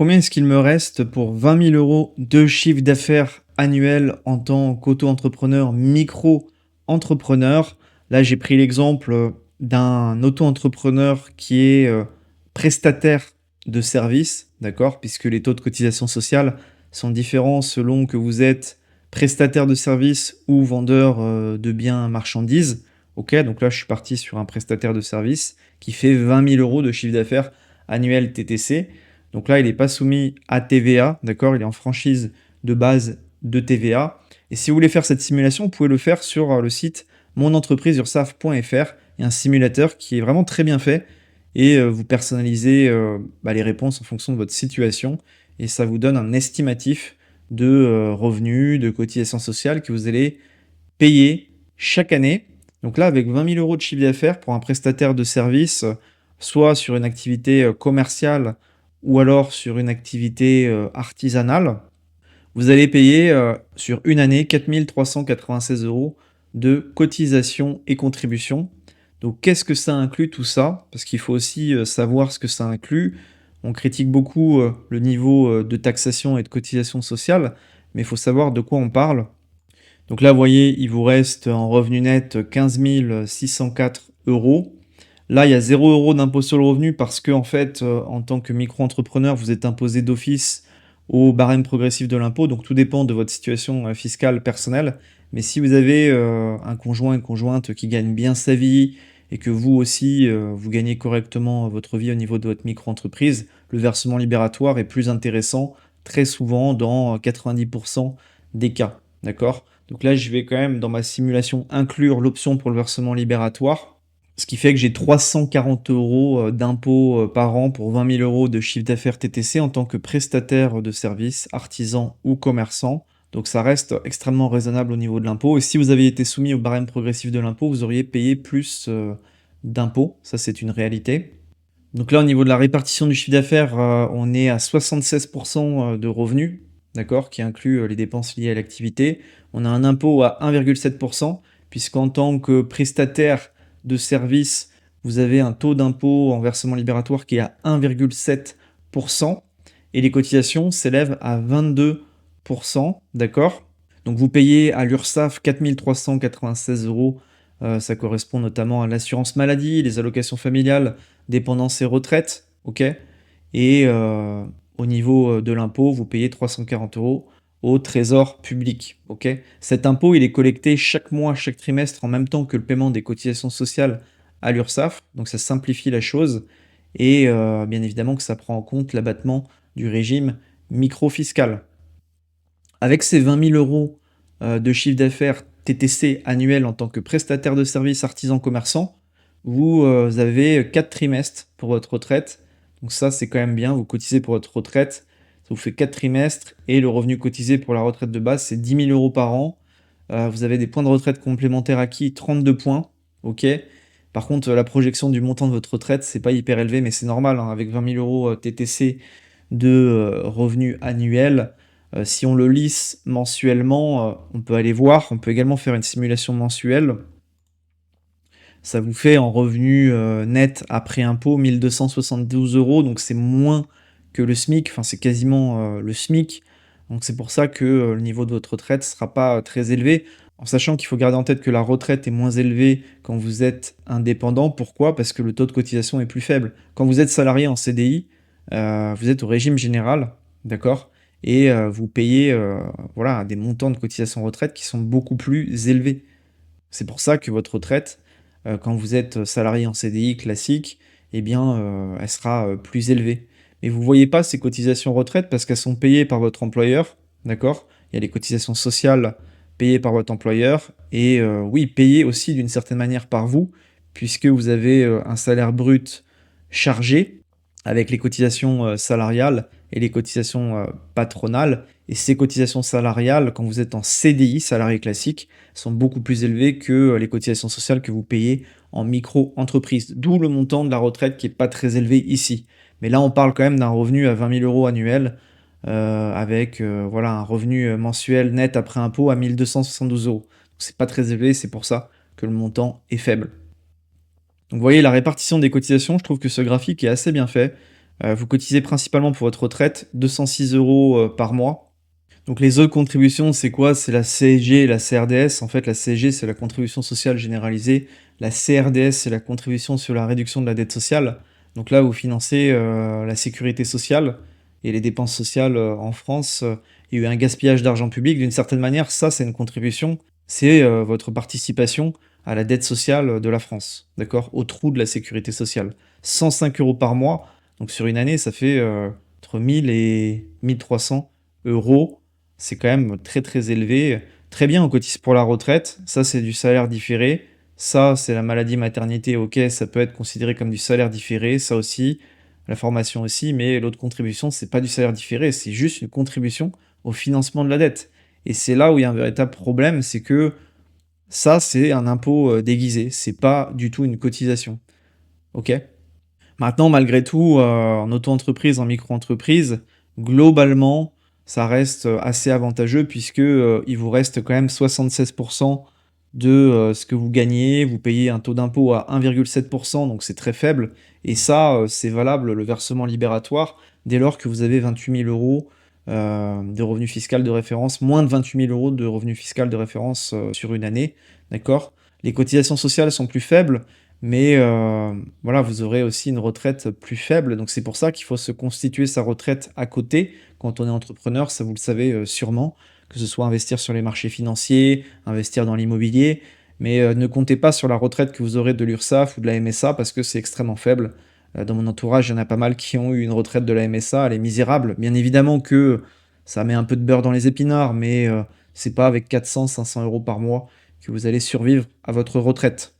Combien est-ce qu'il me reste pour 20 000 euros de chiffre d'affaires annuel en tant qu'auto-entrepreneur, micro-entrepreneur? Là, j'ai pris l'exemple d'un auto-entrepreneur qui est prestataire de services, d'accord? Puisque les taux de cotisation sociale sont différents selon que vous êtes prestataire de services ou vendeur de biens marchandises. Ok, donc là, je suis parti sur un prestataire de services qui fait 20 000 euros de chiffre d'affaires annuel TTC. Donc là, il n'est pas soumis à TVA, d'accord? Il est en franchise de base de TVA. Et si vous voulez faire cette simulation, vous pouvez le faire sur le site monentrepriseURSSAF.fr. Il y a un simulateur qui est vraiment très bien fait et vous personnalisez les réponses en fonction de votre situation et ça vous donne un estimatif de revenus, de cotisations sociales que vous allez payer chaque année. Donc là, avec 20 000 euros de chiffre d'affaires pour un prestataire de service, soit sur une activité commerciale ou alors sur une activité artisanale, vous allez payer sur une année 4 396 euros de cotisations et contributions. Donc qu'est-ce que ça inclut tout ça? Parce qu'il faut aussi savoir ce que ça inclut. On critique beaucoup le niveau de taxation et de cotisation sociale, mais il faut savoir de quoi on parle. Donc là, vous voyez, il vous reste en revenu net 15 604 euros. Là, il y a 0 euros d'impôt sur le revenu parce que, en fait, en tant que micro-entrepreneur, vous êtes imposé d'office au barème progressif de l'impôt. Donc, tout dépend de votre situation fiscale personnelle. Mais si vous avez un conjoint, une conjointe qui gagne bien sa vie et que vous aussi, vous gagnez correctement votre vie au niveau de votre micro-entreprise, le versement libératoire est plus intéressant très souvent dans 90% des cas. D'accord? Donc là, je vais quand même, dans ma simulation, inclure l'option pour le versement libératoire. Ce qui fait que j'ai 340 euros d'impôts par an pour 20 000 euros de chiffre d'affaires TTC en tant que prestataire de services, artisan ou commerçant. Donc ça reste extrêmement raisonnable au niveau de l'impôt. Et si vous aviez été soumis au barème progressif de l'impôt, vous auriez payé plus d'impôts. Ça, c'est une réalité. Donc là, au niveau de la répartition du chiffre d'affaires, on est à 76% de revenus, d'accord, qui inclut les dépenses liées à l'activité. On a un impôt à 1,7%, puisqu'en tant que prestataire de service, vous avez un taux d'impôt en versement libératoire qui est à 1,7%, et les cotisations s'élèvent à 22%, d'accord? Donc vous payez à l'URSSAF 4 396 euros, ça correspond notamment à l'assurance maladie, les allocations familiales, dépendance et retraite, ok? Et au niveau de l'impôt, vous payez 340 euros au trésor public, ok? Cet impôt, il est collecté chaque mois, chaque trimestre, en même temps que le paiement des cotisations sociales à l'URSSAF, donc ça simplifie la chose, et bien évidemment que ça prend en compte l'abattement du régime micro-fiscal. Avec ces 20 000 euros de chiffre d'affaires TTC annuel en tant que prestataire de services artisan commerçant, vous avez 4 trimestres pour votre retraite. Donc ça, c'est quand même bien. Vous cotisez pour votre retraite. Ça vous fait 4 trimestres. Et le revenu cotisé pour la retraite de base, c'est 10 000 euros par an. Vous avez des points de retraite complémentaires acquis, 32 points. Ok. Par contre, la projection du montant de votre retraite, c'est pas hyper élevé, mais c'est normal, hein, avec 20 000 euros TTC de revenus annuels. Si on le lisse mensuellement, on peut aller voir. On peut également faire une simulation mensuelle. Ça vous fait en revenu net après impôt 1 272 euros. Donc c'est moins que le SMIC. Enfin, c'est quasiment le SMIC. Donc c'est pour ça que le niveau de votre retraite ne sera pas très élevé. En sachant qu'il faut garder en tête que la retraite est moins élevée quand vous êtes indépendant. Pourquoi? Parce que le taux de cotisation est plus faible. Quand vous êtes salarié en CDI, vous êtes au régime général, d'accord? Et vous payez voilà, des montants de cotisation retraite qui sont beaucoup plus élevés. C'est pour ça que votre retraite, quand vous êtes salarié en CDI classique, eh bien, elle sera plus élevée. Mais vous ne voyez pas ces cotisations retraite parce qu'elles sont payées par votre employeur, d'accord? Il y a les cotisations sociales payées par votre employeur et oui, payées aussi d'une certaine manière par vous, puisque vous avez un salaire brut chargé avec les cotisations salariales et les cotisations patronales. Et ces cotisations salariales, quand vous êtes en CDI, salarié classique, sont beaucoup plus élevées que les cotisations sociales que vous payez en micro-entreprise. D'où le montant de la retraite qui n'est pas très élevé ici. Mais là, on parle quand même d'un revenu à 20 000 euros annuel, avec voilà, un revenu mensuel net après impôt à 1 272 euros. C'est pas très élevé, c'est pour ça que le montant est faible. Donc vous voyez la répartition des cotisations, je trouve que ce graphique est assez bien fait. Vous cotisez principalement pour votre retraite, 206 € par mois. Donc les autres contributions, c'est quoi? C'est la CSG et la CRDS. En fait, la CSG, c'est la contribution sociale généralisée. La CRDS, c'est la contribution sur la réduction de la dette sociale. Donc là, vous financez la sécurité sociale et les dépenses sociales en France. Il y a eu un gaspillage d'argent public. D'une certaine manière, ça, c'est une contribution. C'est votre participation à la dette sociale de la France, d'accord? Au trou de la sécurité sociale. 105 € par mois. Donc sur une année, ça fait entre 1000 et 1300 euros. C'est quand même très très élevé. Très bien, on cotise pour la retraite. Ça, c'est du salaire différé. Ça, c'est la maladie maternité. Ok, ça peut être considéré comme du salaire différé. Ça aussi, la formation aussi. Mais l'autre contribution, c'est pas du salaire différé. C'est juste une contribution au financement de la dette. Et c'est là où il y a un véritable problème. C'est que ça, c'est un impôt déguisé. C'est pas du tout une cotisation. Ok? Maintenant, malgré tout, en auto-entreprise, en micro-entreprise, globalement, ça reste assez avantageux puisque il vous reste quand même 76 de ce que vous gagnez. Vous payez un taux d'impôt à 1,7 donc c'est très faible. Et ça, c'est valable, le versement libératoire, dès lors que vous avez 28 000 € de revenu fiscal de référence, moins de 28 000 € de revenu fiscal de référence sur une année. D'accord? Les cotisations sociales sont plus faibles, mais voilà, vous aurez aussi une retraite plus faible. Donc c'est pour ça qu'il faut se constituer sa retraite à côté quand on est entrepreneur, ça vous le savez sûrement, que ce soit investir sur les marchés financiers, investir dans l'immobilier, mais ne comptez pas sur la retraite que vous aurez de l'URSSAF ou de la MSA parce que c'est extrêmement faible. Dans mon entourage, il y en a pas mal qui ont eu une retraite de la MSA, elle est misérable. Bien évidemment que ça met un peu de beurre dans les épinards, mais c'est pas avec 400-500 € par mois que vous allez survivre à votre retraite.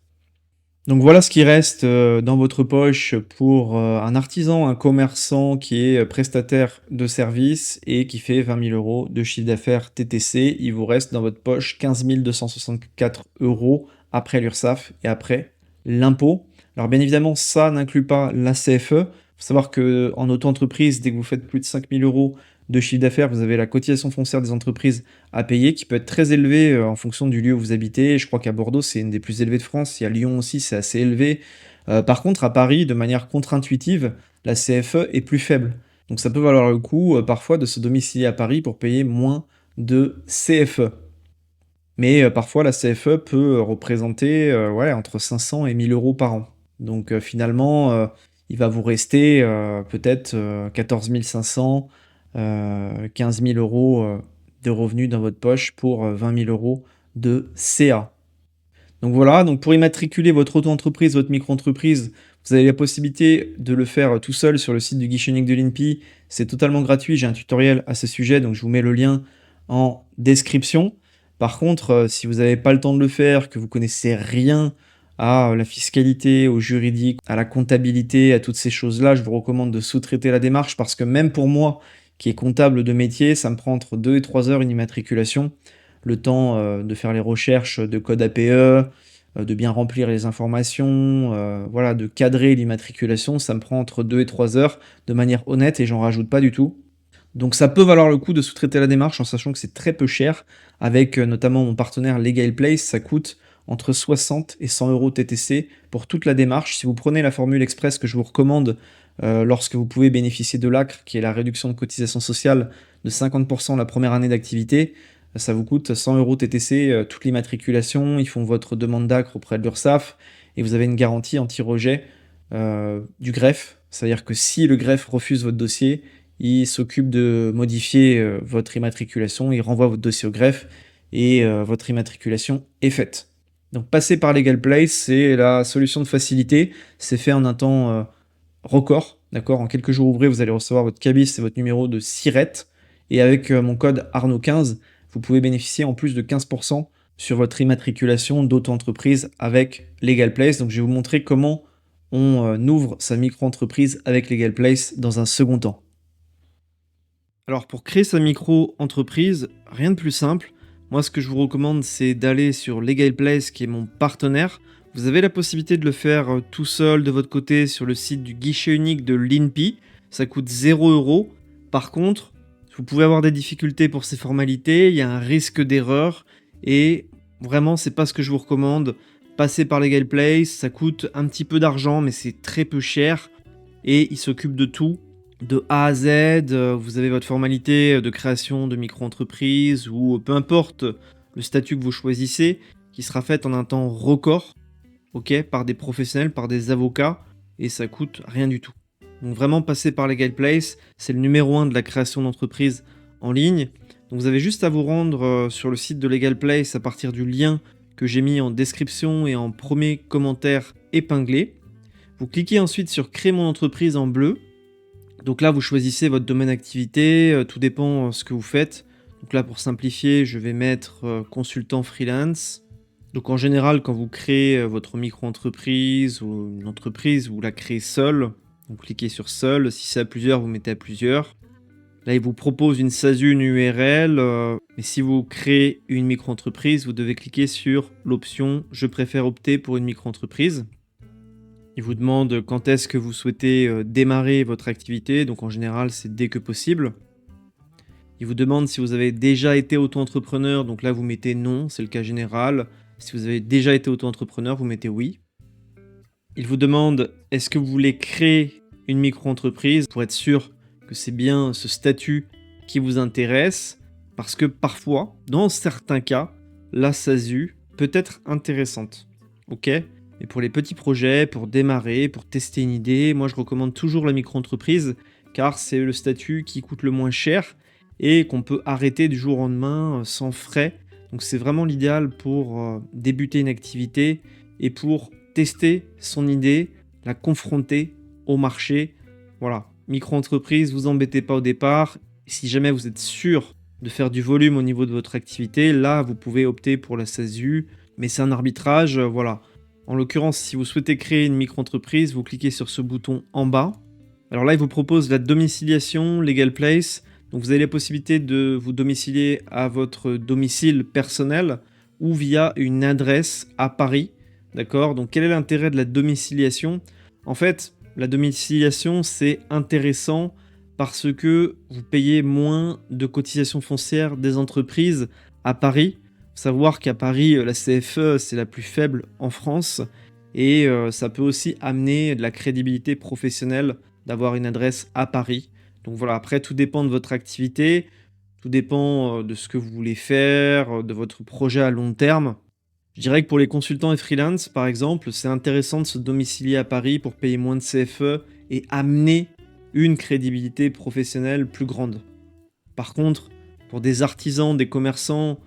Donc voilà ce qui reste dans votre poche pour un artisan, un commerçant qui est prestataire de service et qui fait 20 000 € de chiffre d'affaires TTC. Il vous reste dans votre poche 15 264 € après l'URSSAF et après l'impôt. Alors bien évidemment, ça n'inclut pas la CFE. Il faut savoir qu'en auto-entreprise, dès que vous faites plus de 5 000 € de chiffre d'affaires, vous avez la cotisation foncière des entreprises à payer, qui peut être très élevée en fonction du lieu où vous habitez. Je crois qu'à Bordeaux, c'est une des plus élevées de France. Il y a Lyon aussi, c'est assez élevé. Par contre, à Paris, de manière contre-intuitive, la CFE est plus faible. Donc ça peut valoir le coup parfois de se domicilier à Paris pour payer moins de CFE. Mais parfois, la CFE peut représenter ouais, entre 500 et 1000 € par an. Donc finalement, il va vous rester peut-être 14 500, 15 000 € de revenus dans votre poche pour 20 000 € de CA. Donc voilà, donc pour immatriculer votre auto-entreprise, votre micro-entreprise, vous avez la possibilité de le faire tout seul sur le site du guichet unique de l'INPI. C'est totalement gratuit, j'ai un tutoriel à ce sujet, donc je vous mets le lien en description. Par contre, si vous n'avez pas le temps de le faire, que vous connaissez rien à la fiscalité, au juridique, à la comptabilité, à toutes ces choses-là, je vous recommande de sous-traiter la démarche parce que même pour moi, qui est comptable de métier, ça me prend entre 2 et 3 heures une immatriculation. Le temps de faire les recherches de code APE, de bien remplir les informations, voilà, de cadrer l'immatriculation, ça me prend entre 2 et 3 heures de manière honnête et j'en rajoute pas du tout. Donc ça peut valoir le coup de sous-traiter la démarche en sachant que c'est très peu cher. Avec notamment mon partenaire Legal Place, ça coûte entre 60 et 100 € TTC pour toute la démarche. Si vous prenez la formule express que je vous recommande lorsque vous pouvez bénéficier de l'ACRE, qui est la réduction de cotisation sociale de 50% la première année d'activité, ça vous coûte 100 € TTC, toute l'immatriculation. Ils font votre demande d'ACRE auprès de l'URSSAF et vous avez une garantie anti-rejet du greffe. C'est-à-dire que si le greffe refuse votre dossier, il s'occupe de modifier votre immatriculation, il renvoie votre dossier au greffe et votre immatriculation est faite. Donc passer par Legal Place, c'est la solution de facilité. C'est fait en un temps record, d'accord? En quelques jours ouvrés, vous allez recevoir votre cabis et votre numéro de SIRET. Et avec mon code Arnaud15, vous pouvez bénéficier en plus de 15% sur votre immatriculation d'auto-entreprise avec Legal Place. Donc je vais vous montrer comment on ouvre sa micro-entreprise avec Legal Place dans un second temps. Alors pour créer sa micro-entreprise, rien de plus simple. Moi ce que je vous recommande c'est d'aller sur Legal Place qui est mon partenaire. Vous avez la possibilité de le faire tout seul de votre côté sur le site du guichet unique de l'INPI. Ça coûte 0 €. Par contre, vous pouvez avoir des difficultés pour ces formalités, il y a un risque d'erreur et vraiment c'est pas ce que je vous recommande. Passer par Legal Place, ça coûte un petit peu d'argent mais c'est très peu cher et il s'occupe de tout de A à Z, vous avez votre formalité de création de micro-entreprise ou peu importe le statut que vous choisissez, qui sera faite en un temps record, ok, par des professionnels, par des avocats, et ça coûte rien du tout. Donc vraiment passer par Legal Place, c'est le numéro 1 de la création d'entreprise en ligne. Donc vous avez juste à vous rendre sur le site de Legal Place à partir du lien que j'ai mis en description et en premier commentaire épinglé. Vous cliquez ensuite sur créer mon entreprise en bleu. Donc là vous choisissez votre domaine d'activité, tout dépend ce que vous faites. Donc là pour simplifier, je vais mettre consultant freelance. Donc en général, quand vous créez votre micro-entreprise ou une entreprise, vous la créez seule. Vous cliquez sur seul. Si c'est à plusieurs, vous mettez à plusieurs. Là, il vous propose une SASU, une URL. Mais si vous créez une micro-entreprise, vous devez cliquer sur l'option « Je préfère opter pour une micro-entreprise ». Il vous demande quand est-ce que vous souhaitez démarrer votre activité. Donc en général, c'est dès que possible. Il vous demande si vous avez déjà été auto-entrepreneur. Donc là, vous mettez non, c'est le cas général. Si vous avez déjà été auto-entrepreneur, vous mettez oui. Il vous demande est-ce que vous voulez créer une micro-entreprise pour être sûr que c'est bien ce statut qui vous intéresse. Parce que parfois, dans certains cas, la SASU peut être intéressante. Ok ? Mais pour les petits projets, pour démarrer, pour tester une idée, moi je recommande toujours la micro-entreprise car c'est le statut qui coûte le moins cher et qu'on peut arrêter du jour au lendemain sans frais. Donc c'est vraiment l'idéal pour débuter une activité et pour tester son idée, la confronter au marché. Voilà, micro-entreprise, vous embêtez pas au départ. Si jamais vous êtes sûr de faire du volume au niveau de votre activité, là vous pouvez opter pour la SASU, mais c'est un arbitrage, voilà. En l'occurrence, si vous souhaitez créer une micro-entreprise, vous cliquez sur ce bouton en bas. Alors là, il vous propose la domiciliation, Legal Place. Donc vous avez la possibilité de vous domicilier à votre domicile personnel ou via une adresse à Paris. D'accord ? Donc quel est l'intérêt de la domiciliation ? En fait, la domiciliation, c'est intéressant parce que vous payez moins de cotisations foncières des entreprises à Paris. Faut savoir qu'à Paris, la CFE, c'est la plus faible en France et ça peut aussi amener de la crédibilité professionnelle d'avoir une adresse à Paris. Donc voilà, après, tout dépend de votre activité, tout dépend de ce que vous voulez faire, de votre projet à long terme. Je dirais que pour les consultants et freelance, par exemple, c'est intéressant de se domicilier à Paris pour payer moins de CFE et amener une crédibilité professionnelle plus grande. Par contre, pour des artisans, des commerçants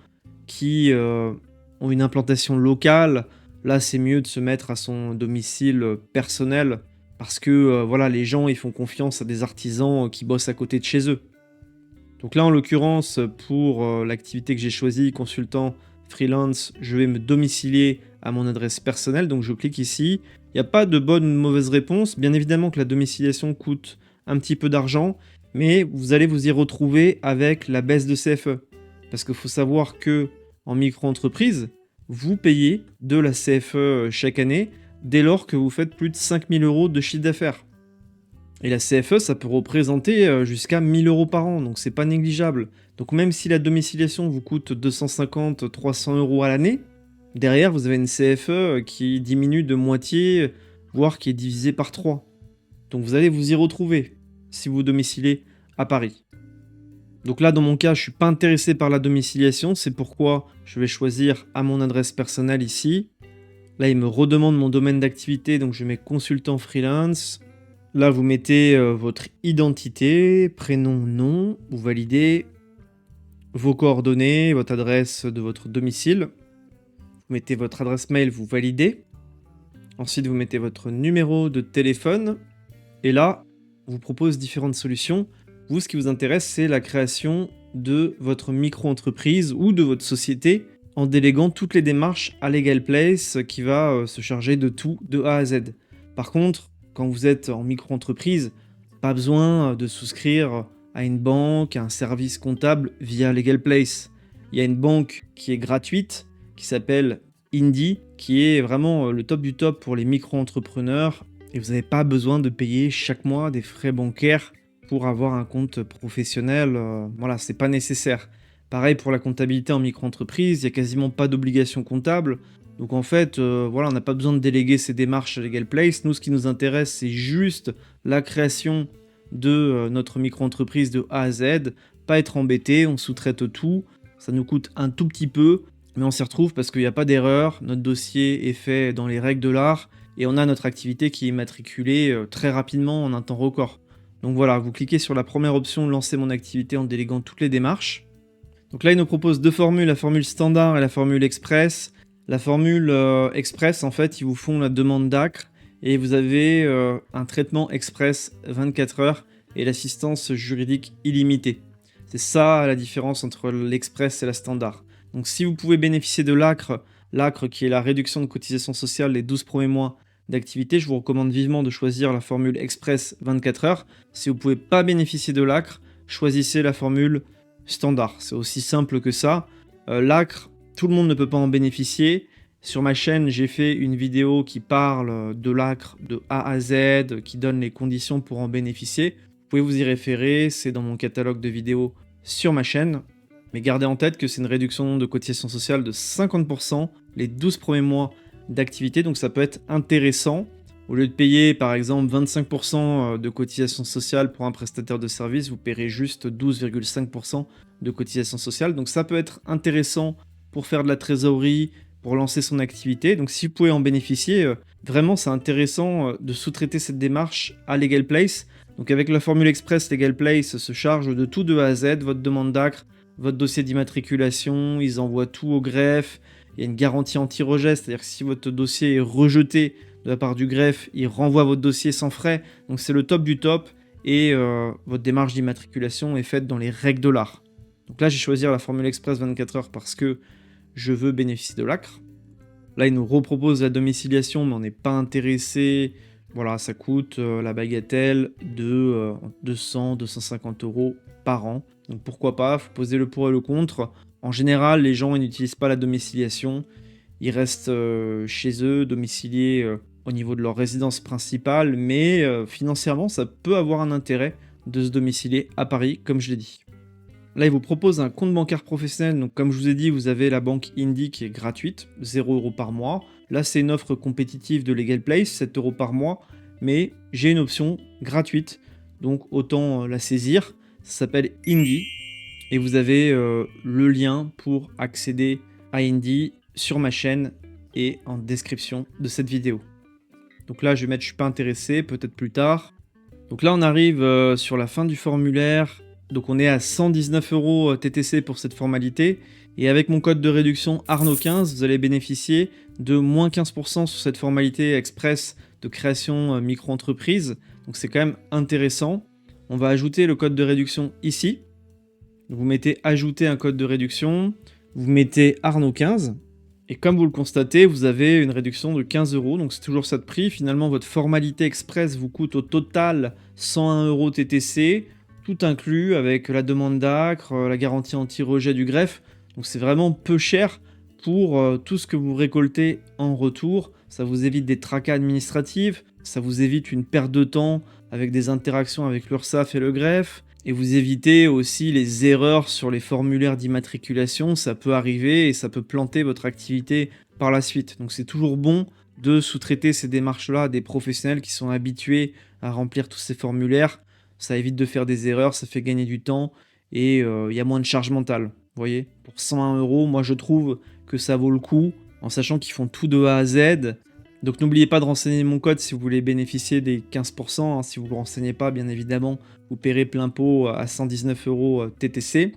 qui ont une implantation locale, là c'est mieux de se mettre à son domicile personnel parce que voilà, les gens ils font confiance à des artisans qui bossent à côté de chez eux. Donc là en l'occurrence pour l'activité que j'ai choisie, consultant freelance, je vais me domicilier à mon adresse personnelle, donc je clique ici. Il n'y a pas de bonne ou de mauvaise réponse, bien évidemment que la domiciliation coûte un petit peu d'argent, mais vous allez vous y retrouver avec la baisse de CFE. Parce qu'il faut savoir que en micro-entreprise, vous payez de la CFE chaque année dès lors que vous faites plus de 5 000 € de chiffre d'affaires. Et la CFE, ça peut représenter jusqu'à 1 000 € par an, donc c'est pas négligeable. Donc même si la domiciliation vous coûte 250, 300 € à l'année, derrière vous avez une CFE qui diminue de moitié, voire qui est divisée par 3. Donc vous allez vous y retrouver si vous domiciliez à Paris. Donc là, dans mon cas, je suis pas intéressé par la domiciliation, c'est pourquoi je vais choisir à mon adresse personnelle ici. Là, il me redemande mon domaine d'activité, donc je mets consultant freelance. Là, vous mettez votre identité, prénom, nom, vous validez vos coordonnées, votre adresse de votre domicile. Vous mettez votre adresse mail, vous validez. Ensuite, vous mettez votre numéro de téléphone. Et là, on vous propose différentes solutions. Vous, ce qui vous intéresse, c'est la création de votre micro-entreprise ou de votre société en déléguant toutes les démarches à Legal Place qui va se charger de tout de A à Z. Par contre, quand vous êtes en micro-entreprise, pas besoin de souscrire à une banque, à un service comptable via Legal Place. Il y a une banque qui est gratuite, qui s'appelle Indie, qui est vraiment le top du top pour les micro-entrepreneurs. Et vous n'avez pas besoin de payer chaque mois des frais bancaires pour avoir un compte professionnel. Voilà, c'est pas nécessaire. Pareil pour la comptabilité en micro-entreprise, il n'y a quasiment pas d'obligation comptable. Donc en fait, voilà, on n'a pas besoin de déléguer ces démarches à Legal Place. Nous, ce qui nous intéresse, c'est juste la création de notre micro-entreprise de A à Z, pas être embêté, on sous-traite tout, ça nous coûte un tout petit peu, mais on s'y retrouve parce qu'il n'y a pas d'erreur, notre dossier est fait dans les règles de l'art, et on a notre activité qui est immatriculée très rapidement en un temps record. Donc voilà, vous cliquez sur la première option, lancer mon activité en déléguant toutes les démarches. Donc là, il nous propose deux formules, la formule standard et la formule express. La formule express, en fait, ils vous font la demande d'ACRE et vous avez un traitement express 24 heures et l'assistance juridique illimitée. C'est ça la différence entre l'express et la standard. Donc si vous pouvez bénéficier de l'ACRE qui est la réduction de cotisation sociale les 12 premiers mois d'activité, je vous recommande vivement de choisir la formule express 24 heures. Si vous ne pouvez pas bénéficier de l'ACRE, choisissez la formule standard. C'est aussi simple que ça. L'ACRE, tout le monde ne peut pas en bénéficier. Sur ma chaîne, j'ai fait une vidéo qui parle de l'ACRE de A à Z, qui donne les conditions pour en bénéficier. Vous pouvez vous y référer, c'est dans mon catalogue de vidéos sur ma chaîne. Mais gardez en tête que c'est une réduction de cotisation sociale de 50% les 12 premiers mois d'activité, donc ça peut être intéressant. Au lieu de payer par exemple 25% de cotisation sociale pour un prestataire de service, vous paierez juste 12,5% de cotisation sociale. Donc ça peut être intéressant pour faire de la trésorerie, pour lancer son activité. Donc si vous pouvez en bénéficier, vraiment c'est intéressant de sous-traiter cette démarche à Legal Place. Donc avec la formule express, Legal Place se charge de tout de A à Z, votre demande d'ACRE, votre dossier d'immatriculation, ils envoient tout au greffe. Il y a une garantie anti-rejet, c'est-à-dire que si votre dossier est rejeté de la part du greffe, il renvoie votre dossier sans frais. Donc c'est le top du top et votre démarche d'immatriculation est faite dans les règles de l'art. Donc là, j'ai choisi la formule express 24 heures parce que je veux bénéficier de l'ACRE. Là, il nous repropose la domiciliation, mais on n'est pas intéressé. Voilà, ça coûte la bagatelle de 200-250 € par an. Donc pourquoi pas, faut poser le pour et le contre. En général, les gens ils n'utilisent pas la domiciliation. Ils restent chez eux, domiciliés au niveau de leur résidence principale, mais financièrement, ça peut avoir un intérêt de se domicilier à Paris, comme je l'ai dit. Là, il vous propose un compte bancaire professionnel. Donc, comme je vous ai dit, vous avez la banque Indie qui est gratuite, 0 € par mois. Là, c'est une offre compétitive de Legal Place, 7 € par mois. Mais j'ai une option gratuite, donc autant la saisir. Ça s'appelle Indie. Et vous avez le lien pour accéder à Indie sur ma chaîne et en description de cette vidéo. Donc là, je vais mettre je suis pas intéressé, peut-être plus tard. Donc là, on arrive sur la fin du formulaire. Donc on est à 119 € TTC pour cette formalité. Et avec mon code de réduction Arnaud15, vous allez bénéficier de moins 15% sur cette formalité express de création micro-entreprise. Donc c'est quand même intéressant. On va ajouter le code de réduction ici. Vous mettez ajouter un code de réduction. Vous mettez Arnaud15. Et comme vous le constatez, vous avez une réduction de 15 €, donc c'est toujours ça de prix. Finalement, votre formalité express vous coûte au total 101 € TTC, tout inclus avec la demande d'ACRE, la garantie anti-rejet du greffe. Donc c'est vraiment peu cher pour tout ce que vous récoltez en retour. Ça vous évite des tracas administratifs, ça vous évite une perte de temps avec des interactions avec l'URSSAF et le greffe. Et vous évitez aussi les erreurs sur les formulaires d'immatriculation, ça peut arriver et ça peut planter votre activité par la suite. Donc c'est toujours bon de sous-traiter ces démarches-là à des professionnels qui sont habitués à remplir tous ces formulaires. Ça évite de faire des erreurs, ça fait gagner du temps et il y a moins de charge mentale. Vous voyez, pour 101 €, moi je trouve que ça vaut le coup en sachant qu'ils font tout de A à Z. Donc n'oubliez pas de renseigner mon code si vous voulez bénéficier des 15%. Si vous ne le renseignez pas, bien évidemment, vous paierez plein pot à 119 € TTC.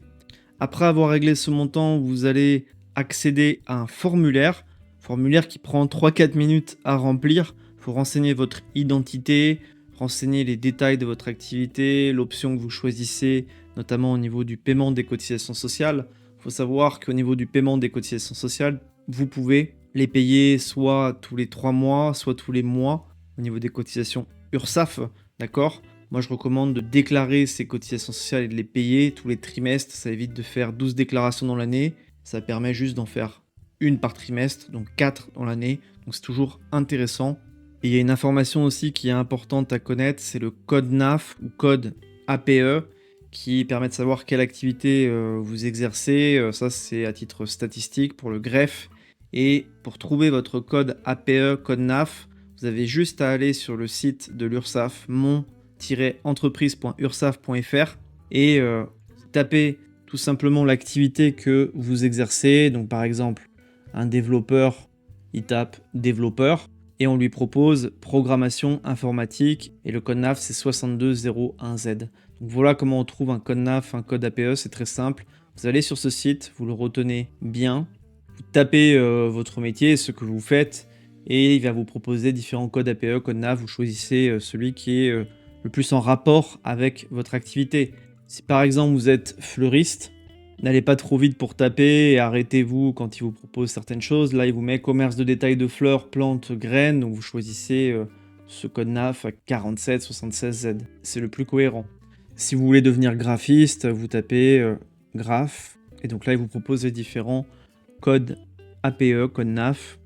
Après avoir réglé ce montant, vous allez accéder à un formulaire qui prend 3-4 minutes à remplir. Il faut renseigner votre identité, renseigner les détails de votre activité, l'option que vous choisissez, notamment au niveau du paiement des cotisations sociales. Il faut savoir qu'au niveau du paiement des cotisations sociales, vous pouvez les payer soit tous les 3 mois, soit tous les mois au niveau des cotisations URSSAF, d'accord ? Moi, je recommande de déclarer ces cotisations sociales et de les payer tous les trimestres. Ça évite de faire 12 déclarations dans l'année. Ça permet juste d'en faire une par trimestre, donc 4 dans l'année. Donc, c'est toujours intéressant. Et il y a une information aussi qui est importante à connaître, c'est le code NAF ou code APE qui permet de savoir quelle activité vous exercez. Ça, c'est à titre statistique pour le greffe. Et pour trouver votre code APE, code NAF, vous avez juste à aller sur le site de l'URSSAF, mon mon-entreprise.ursaf.fr et tapez tout simplement l'activité que vous exercez. Donc par exemple, un développeur, il tape développeur et on lui propose programmation informatique et le code NAF c'est 6201Z. Donc voilà comment on trouve un code NAF, un code APE, c'est très simple. Vous allez sur ce site, vous le retenez bien, vous tapez votre métier, ce que vous faites, et il va vous proposer différents codes APE, code NAF, vous choisissez celui qui est le plus en rapport avec votre activité. Si par exemple vous êtes fleuriste, n'allez pas trop vite pour taper et arrêtez-vous quand il vous propose certaines choses. Là, il vous met commerce de détail de fleurs, plantes, graines, donc vous choisissez ce code NAF à 4776Z. C'est le plus cohérent. Si vous voulez devenir graphiste, vous tapez graph, et donc là, il vous propose les différents codes APE, code NAF.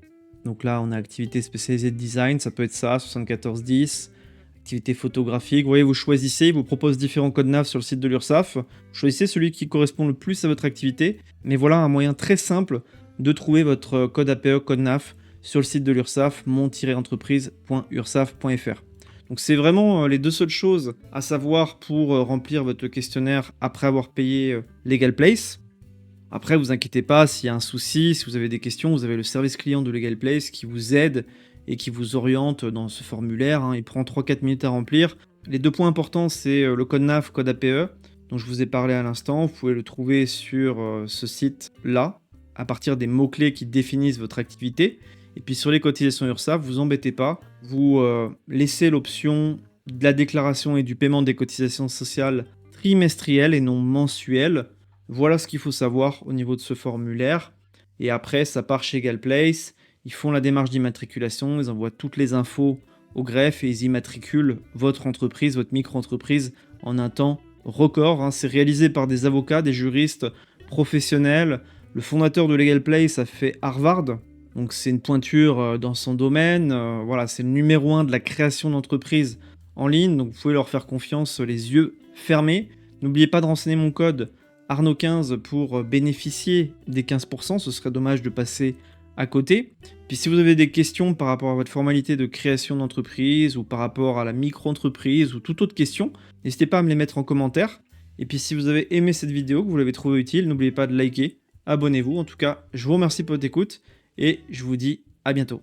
Donc là, on a activité spécialisée de design, ça peut être ça, 7410. Activité photographique, vous voyez, vous choisissez, il vous propose différents codes NAF sur le site de l'URSSAF. Vous choisissez celui qui correspond le plus à votre activité. Mais voilà un moyen très simple de trouver votre code APE, code NAF sur le site de l'URSSAF, mon-entreprise.ursaf.fr. Donc c'est vraiment les deux seules choses à savoir pour remplir votre questionnaire après avoir payé Legal Place. Après, vous inquiétez pas, s'il y a un souci, si vous avez des questions, vous avez le service client de Legal Place qui vous aide et qui vous oriente dans ce formulaire. Il prend 3-4 minutes à remplir. Les deux points importants, c'est le code NAF, code APE, dont je vous ai parlé à l'instant. Vous pouvez le trouver sur ce site-là, à partir des mots-clés qui définissent votre activité. Et puis sur les cotisations URSSAF, vous embêtez pas. Vous laissez l'option de la déclaration et du paiement des cotisations sociales trimestrielles et non mensuelles. Voilà ce qu'il faut savoir au niveau de ce formulaire. Et après, ça part chez Legal Place. Ils font la démarche d'immatriculation, ils envoient toutes les infos au greffe et ils immatriculent votre entreprise, votre micro-entreprise en un temps record. C'est réalisé par des avocats, des juristes professionnels. Le fondateur de Legal Place a fait Harvard, donc c'est une pointure dans son domaine. Voilà, c'est le numéro 1 de la création d'entreprises en ligne, donc vous pouvez leur faire confiance les yeux fermés. N'oubliez pas de renseigner mon code Arnaud15 pour bénéficier des 15%, ce serait dommage de passer à côté. Puis si vous avez des questions par rapport à votre formalité de création d'entreprise ou par rapport à la micro-entreprise ou toute autre question, n'hésitez pas à me les mettre en commentaire. Et puis si vous avez aimé cette vidéo, que vous l'avez trouvée utile, n'oubliez pas de liker, abonnez-vous. En tout cas, je vous remercie pour votre écoute et je vous dis à bientôt.